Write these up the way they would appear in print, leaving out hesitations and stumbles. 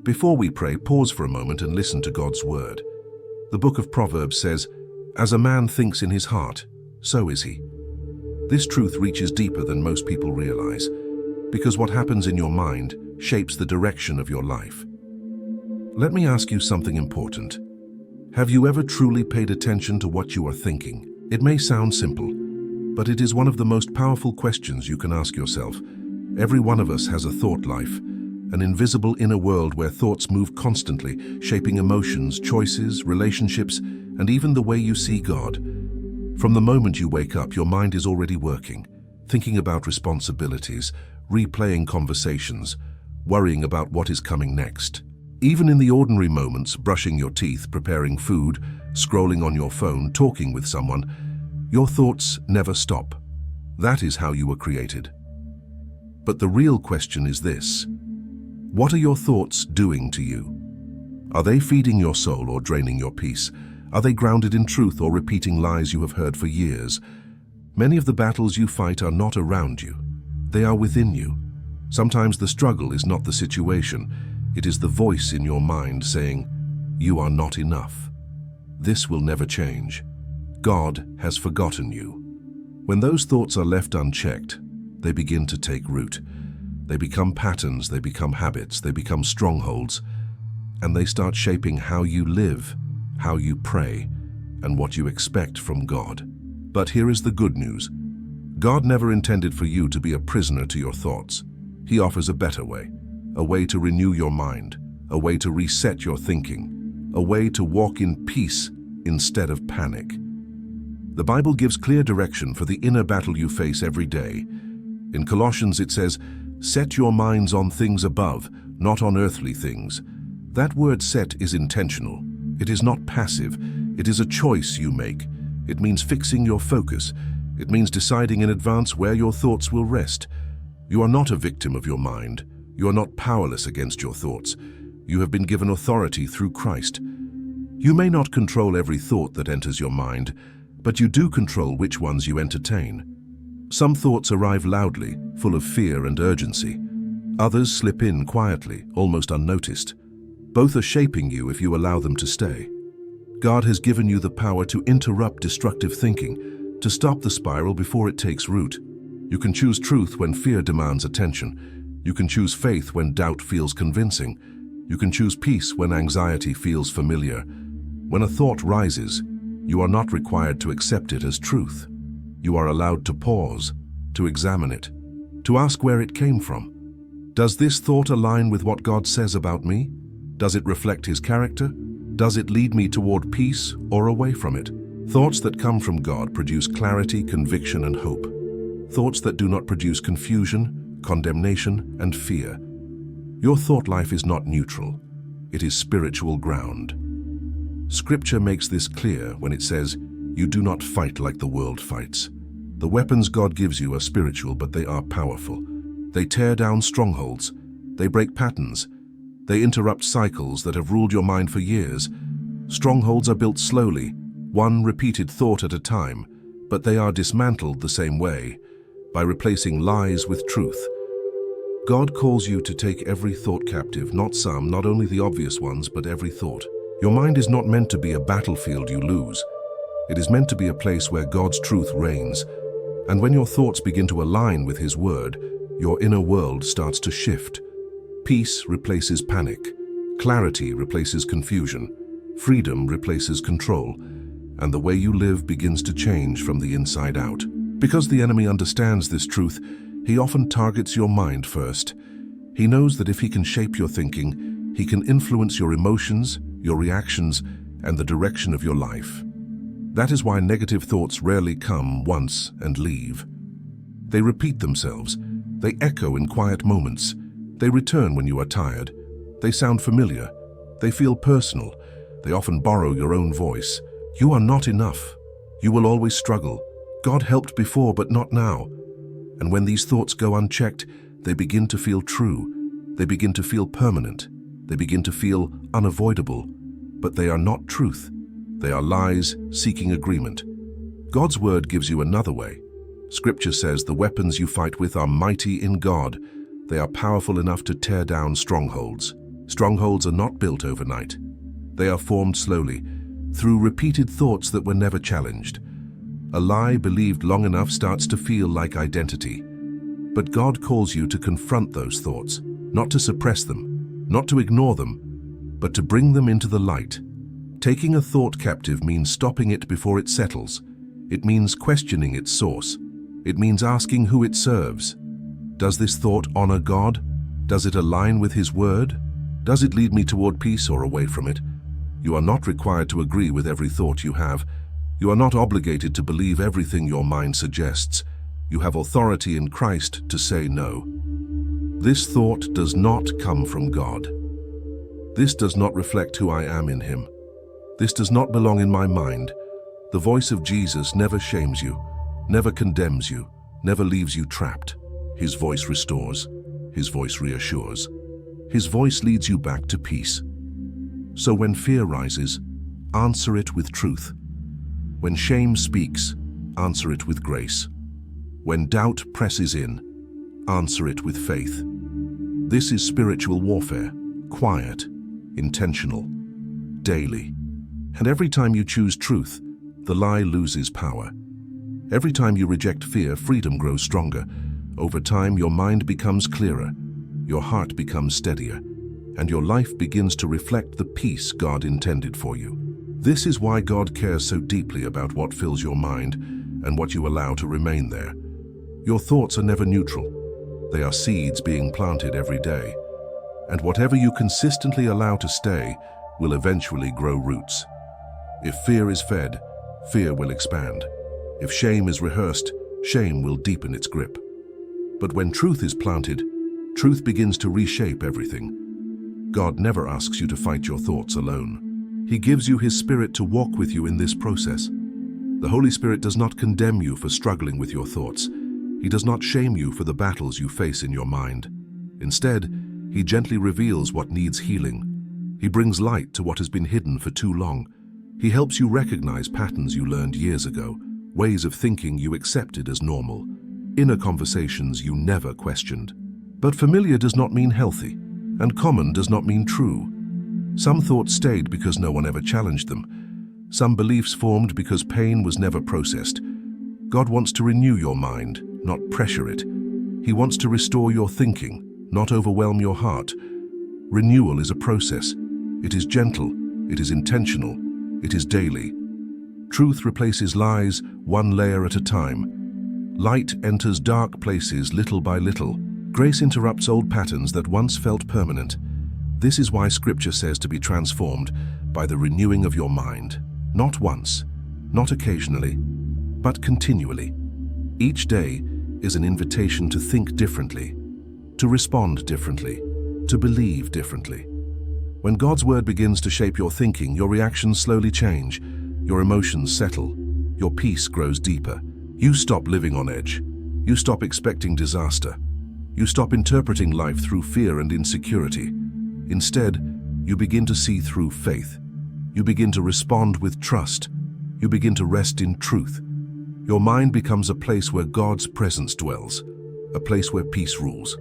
Before we pray, pause for a moment and listen to God's word. The book of Proverbs says, "As a man thinks in his heart, so is he." This truth reaches deeper than most people realize, because what happens in your mind shapes the direction of your life. Let me ask you something important. Have you ever truly paid attention to what you are thinking? It may sound simple, but it is one of the most powerful questions you can ask yourself. Every one of us has a thought life, an invisible inner world where thoughts move constantly, shaping emotions, choices, relationships, and even the way you see God. From the moment you wake up, your mind is already working, thinking about responsibilities, replaying conversations, worrying about what is coming next. Even in the ordinary moments, brushing your teeth, preparing food, scrolling on your phone, talking with someone, your thoughts never stop. That is how you were created. But the real question is this: what are your thoughts doing to you? Are they feeding your soul or draining your peace? Are they grounded in truth or repeating lies you have heard for years? Many of the battles you fight are not around you. They are within you. Sometimes the struggle is not the situation. It is the voice in your mind saying, "You are not enough. This will never change. God has forgotten you." When those thoughts are left unchecked, they begin to take root. They become patterns, they become habits, they become strongholds, and they start shaping how you live, how you pray, and what you expect from God. But here is the good news. God never intended for you to be a prisoner to your thoughts. He offers a better way, a way to renew your mind, a way to reset your thinking, a way to walk in peace instead of panic. The Bible gives clear direction for the inner battle you face every day. In Colossians it says, "Set your minds on things above, not on earthly things." That word "set" is intentional. It is not passive. It is a choice you make. It means fixing your focus. It means deciding in advance where your thoughts will rest. You are not a victim of your mind. You are not powerless against your thoughts. You have been given authority through Christ. You may not control every thought that enters your mind, but you do control which ones you entertain. Some thoughts arrive loudly, full of fear and urgency. Others slip in quietly, almost unnoticed. Both are shaping you if you allow them to stay. God has given you the power to interrupt destructive thinking, to stop the spiral before it takes root. You can choose truth when fear demands attention. You can choose faith when doubt feels convincing. You can choose peace when anxiety feels familiar. When a thought rises, you are not required to accept it as truth. You are allowed to pause, to examine it, to ask where it came from. Does this thought align with what God says about me? Does it reflect His character? Does it lead me toward peace or away from it? Thoughts that come from God produce clarity, conviction, and hope. Thoughts that do not produce confusion, condemnation, and fear. Your thought life is not neutral. It is spiritual ground. Scripture makes this clear when it says, "You do not fight like the world fights." The weapons God gives you are spiritual, but they are powerful. They tear down strongholds. They break patterns. They interrupt cycles that have ruled your mind for years. Strongholds are built slowly, one repeated thought at a time, but they are dismantled the same way, by replacing lies with truth. God calls you to take every thought captive, not some, not only the obvious ones, but every thought. Your mind is not meant to be a battlefield you lose. It is meant to be a place where God's truth reigns. And when your thoughts begin to align with His word, your inner world starts to shift. Peace replaces panic. Clarity replaces confusion. Freedom replaces control. And the way you live begins to change from the inside out. Because the enemy understands this truth, he often targets your mind first. He knows that if he can shape your thinking, he can influence your emotions, your reactions, and the direction of your life. That is why negative thoughts rarely come once and leave. They repeat themselves. They echo in quiet moments. They return when you are tired. They sound familiar. They feel personal. They often borrow your own voice. You are not enough. You will always struggle. God helped before, but not now. And when these thoughts go unchecked, they begin to feel true. They begin to feel permanent. They begin to feel unavoidable. But they are not truth. They are lies seeking agreement. God's word gives you another way. Scripture says the weapons you fight with are mighty in God. They are powerful enough to tear down strongholds. Strongholds are not built overnight. They are formed slowly, through repeated thoughts that were never challenged. A lie believed long enough starts to feel like identity. But God calls you to confront those thoughts, not to suppress them, not to ignore them, but to bring them into the light. Taking a thought captive means stopping it before it settles. It means questioning its source. It means asking who it serves. Does this thought honor God? Does it align with His word? Does it lead me toward peace or away from it? You are not required to agree with every thought you have. You are not obligated to believe everything your mind suggests. You have authority in Christ to say no. This thought does not come from God. This does not reflect who I am in Him. This does not belong in my mind. The voice of Jesus never shames you, never condemns you, never leaves you trapped. His voice restores. His voice reassures. His voice leads you back to peace. So when fear rises, answer it with truth. When shame speaks, answer it with grace. When doubt presses in, answer it with faith. This is spiritual warfare, quiet, intentional, daily. And every time you choose truth, the lie loses power. Every time you reject fear, freedom grows stronger. Over time, your mind becomes clearer, your heart becomes steadier, and your life begins to reflect the peace God intended for you. This is why God cares so deeply about what fills your mind and what you allow to remain there. Your thoughts are never neutral. They are seeds being planted every day. And whatever you consistently allow to stay will eventually grow roots. If fear is fed, fear will expand. If shame is rehearsed, shame will deepen its grip. But when truth is planted, truth begins to reshape everything. God never asks you to fight your thoughts alone. He gives you His Spirit to walk with you in this process. The Holy Spirit does not condemn you for struggling with your thoughts. He does not shame you for the battles you face in your mind. Instead, He gently reveals what needs healing. He brings light to what has been hidden for too long. He helps you recognize patterns you learned years ago, ways of thinking you accepted as normal, inner conversations you never questioned. But familiar does not mean healthy, and common does not mean true. Some thoughts stayed because no one ever challenged them. Some beliefs formed because pain was never processed. God wants to renew your mind, not pressure it. He wants to restore your thinking, not overwhelm your heart. Renewal is a process. It is gentle, it is intentional, it is daily. Truth replaces lies one layer at a time. Light enters dark places little by little. Grace interrupts old patterns that once felt permanent. This is why Scripture says to be transformed by the renewing of your mind. Not once, not occasionally, but continually. Each day is an invitation to think differently, to respond differently, to believe differently. When God's word begins to shape your thinking, your reactions slowly change, your emotions settle, your peace grows deeper. You stop living on edge. You stop expecting disaster. You stop interpreting life through fear and insecurity. Instead, you begin to see through faith. You begin to respond with trust. You begin to rest in truth. Your mind becomes a place where God's presence dwells, a place where peace rules,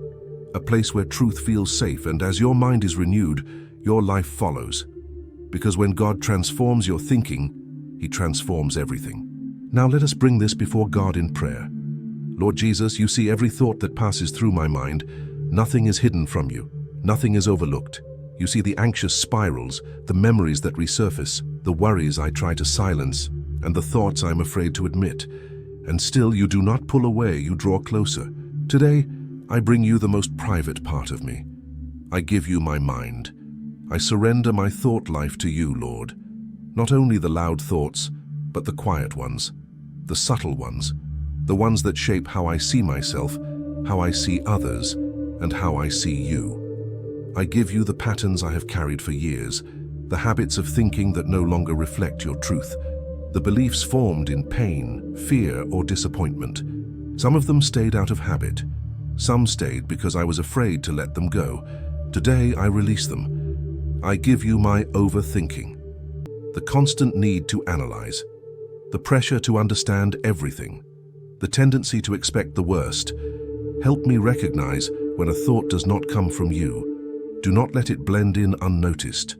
a place where truth feels safe, and as your mind is renewed, your life follows. Because when God transforms your thinking, He transforms everything. Now let us bring this before God in prayer. Lord Jesus, you see every thought that passes through my mind. Nothing is hidden from you. Nothing is overlooked. You see the anxious spirals, the memories that resurface, the worries I try to silence, and the thoughts I'm afraid to admit. And still you do not pull away, you draw closer. Today, I bring you the most private part of me. I give you my mind. I surrender my thought life to you, Lord. Not only the loud thoughts, but the quiet ones, the subtle ones, the ones that shape how I see myself, how I see others, and how I see you. I give you the patterns I have carried for years, the habits of thinking that no longer reflect your truth, the beliefs formed in pain, fear, or disappointment. Some of them stayed out of habit. Some stayed because I was afraid to let them go. Today, I release them. I give you my overthinking, the constant need to analyze, the pressure to understand everything, the tendency to expect the worst. Help me recognize when a thought does not come from you. Do not let it blend in unnoticed.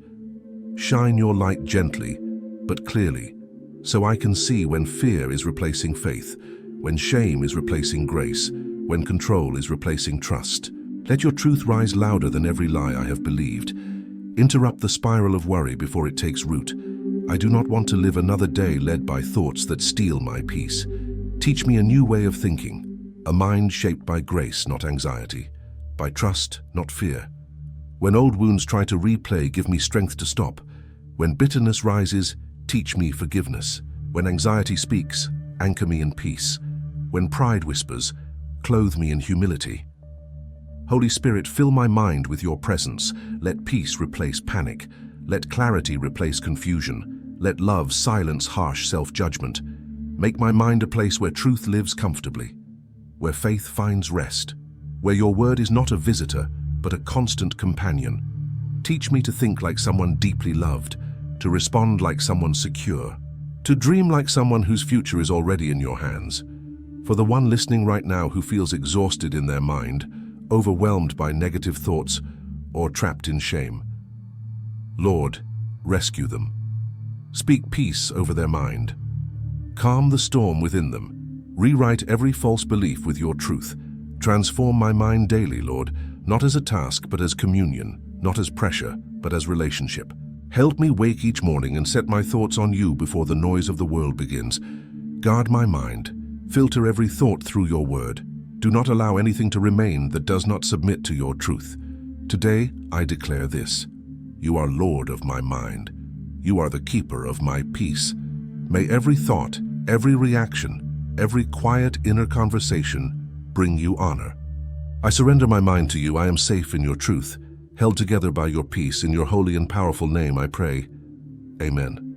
Shine your light gently, but clearly, so I can see when fear is replacing faith, when shame is replacing grace, when control is replacing trust. Let your truth rise louder than every lie I have believed. Interrupt the spiral of worry before it takes root. I do not want to live another day led by thoughts that steal my peace. Teach me a new way of thinking, a mind shaped by grace, not anxiety, by trust, not fear. When old wounds try to replay, give me strength to stop. When bitterness rises, teach me forgiveness. When anxiety speaks, anchor me in peace. When pride whispers, clothe me in humility. Holy Spirit, fill my mind with your presence. Let peace replace panic. Let clarity replace confusion. Let love silence harsh self-judgment. Make my mind a place where truth lives comfortably, where faith finds rest, where your word is not a visitor, but a constant companion. Teach me to think like someone deeply loved, to respond like someone secure, to dream like someone whose future is already in your hands. For the one listening right now who feels exhausted in their mind, overwhelmed by negative thoughts, or trapped in shame, Lord, rescue them. Speak peace over their mind. Calm the storm within them. Rewrite every false belief with your truth. Transform my mind daily, Lord, not as a task, but as communion, not as pressure, but as relationship. Help me wake each morning and set my thoughts on you before the noise of the world begins. Guard my mind. Filter every thought through your word. Do not allow anything to remain that does not submit to your truth. Today, I declare this. You are Lord of my mind. You are the keeper of my peace. May every thought, every reaction, every quiet inner conversation bring you honor. I surrender my mind to you. I am safe in your truth, held together by your peace. In your holy and powerful name I pray. Amen.